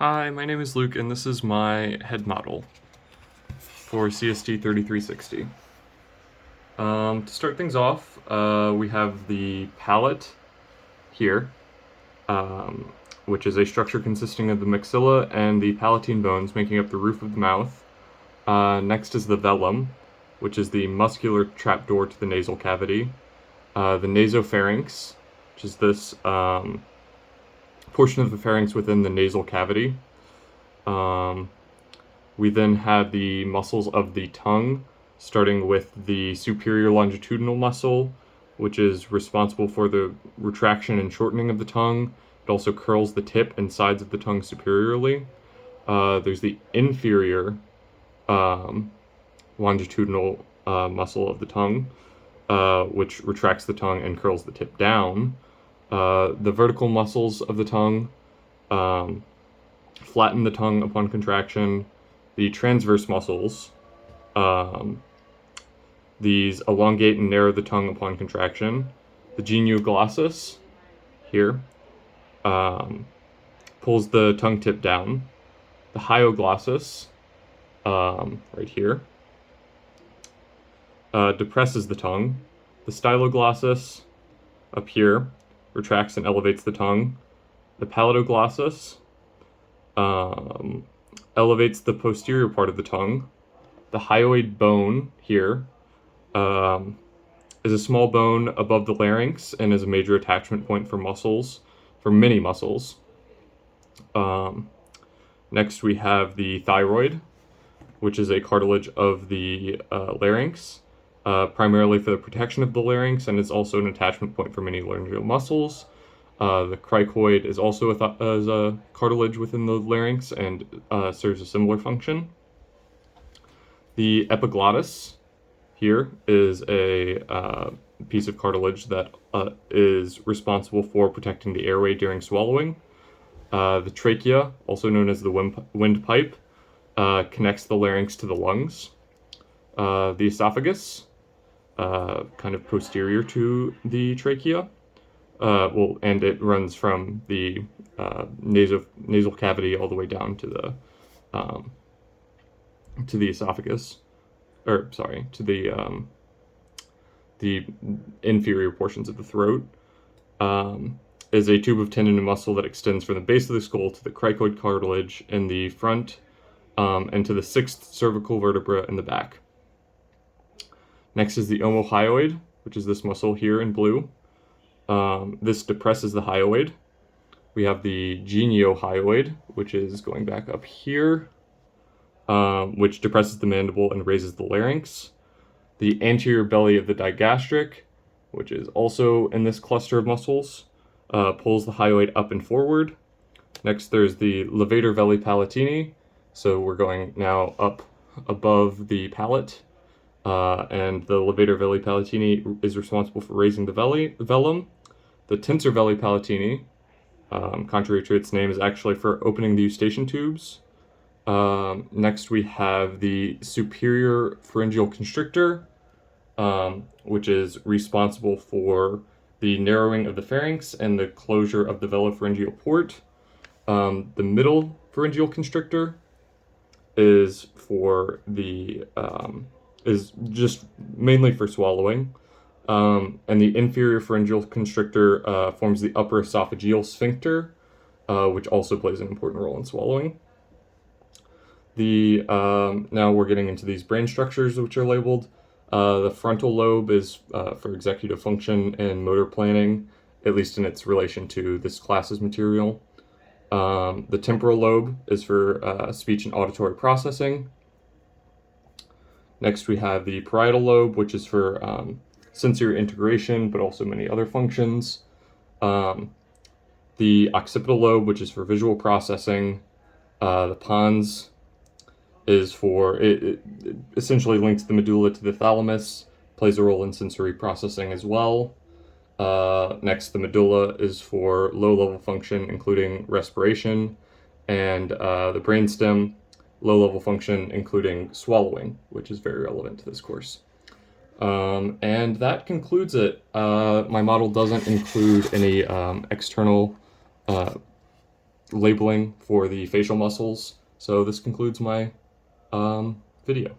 Hi, my name is Luke, and this is my head model for CSD 3360. To start things off, we have the palate here, um, which is a structure consisting of the maxilla and the palatine bones making up the roof of the mouth. Next is the velum, which is the muscular trapdoor to the nasal cavity. The nasopharynx, which is this portion of the pharynx within the nasal cavity. We then have the muscles of the tongue, starting with the superior longitudinal muscle, which is responsible for the retraction and shortening of the tongue. It also curls the tip and sides of the tongue superiorly. There's the inferior longitudinal muscle of the tongue, which retracts the tongue and curls the tip down. The vertical muscles of the tongue flatten the tongue upon contraction. The transverse muscles, these elongate and narrow the tongue upon contraction. The genioglossus, here, pulls the tongue tip down. The hyoglossus, right here, depresses the tongue. The styloglossus, up here, retracts and elevates the tongue. The palatoglossus, elevates the posterior part of the tongue. The hyoid bone here is a small bone above the larynx and is a major attachment point for muscles, for many muscles. Next we have the thyroid, which is a cartilage of the larynx, primarily for the protection of the larynx, and is also an attachment point for many laryngeal muscles. The cricoid is also a cartilage within the larynx and serves a similar function. The epiglottis here is a piece of cartilage that is responsible for protecting the airway during swallowing. The trachea, also known as the windpipe, connects the larynx to the lungs. The esophagus, kind of posterior to the trachea, and it runs from the nasal cavity all the way down to the esophagus, or sorry, to the inferior portions of the throat. Is a tube of tendon and muscle that extends from the base of the skull to the cricoid cartilage in the front, and to the sixth cervical vertebra in the back. Next is the omohyoid, which is this muscle here in blue. This depresses the hyoid. We have the geniohyoid, which is going back up here, which depresses the mandible and raises the larynx. The anterior belly of the digastric, which is also in this cluster of muscles, pulls the hyoid up and forward. Next, there's the levator veli palatini. So we're going now up above the palate. And the levator veli palatini is responsible for raising the velum. The tensor veli palatini, contrary to its name, is actually for opening the eustachian tubes. Next we have the superior pharyngeal constrictor, which is responsible for the narrowing of the pharynx and the closure of the velopharyngeal port. The middle pharyngeal constrictor is for is just mainly for swallowing. And the inferior pharyngeal constrictor forms the upper esophageal sphincter, which also plays an important role in swallowing. Now we're getting into these brain structures which are labeled. The frontal lobe is for executive function and motor planning, at least in its relation to this class's material. The temporal lobe is for speech and auditory processing. Next we have the parietal lobe, which is for sensory integration, but also many other functions. The occipital lobe, which is for visual processing. The pons is for, it essentially links the medulla to the thalamus, plays a role in sensory processing as well. Next, the medulla is for low-level function, including respiration, and the brainstem, low-level function, including swallowing, which is very relevant to this course. And that concludes it. My model doesn't include any external labeling for the facial muscles. So this concludes my video.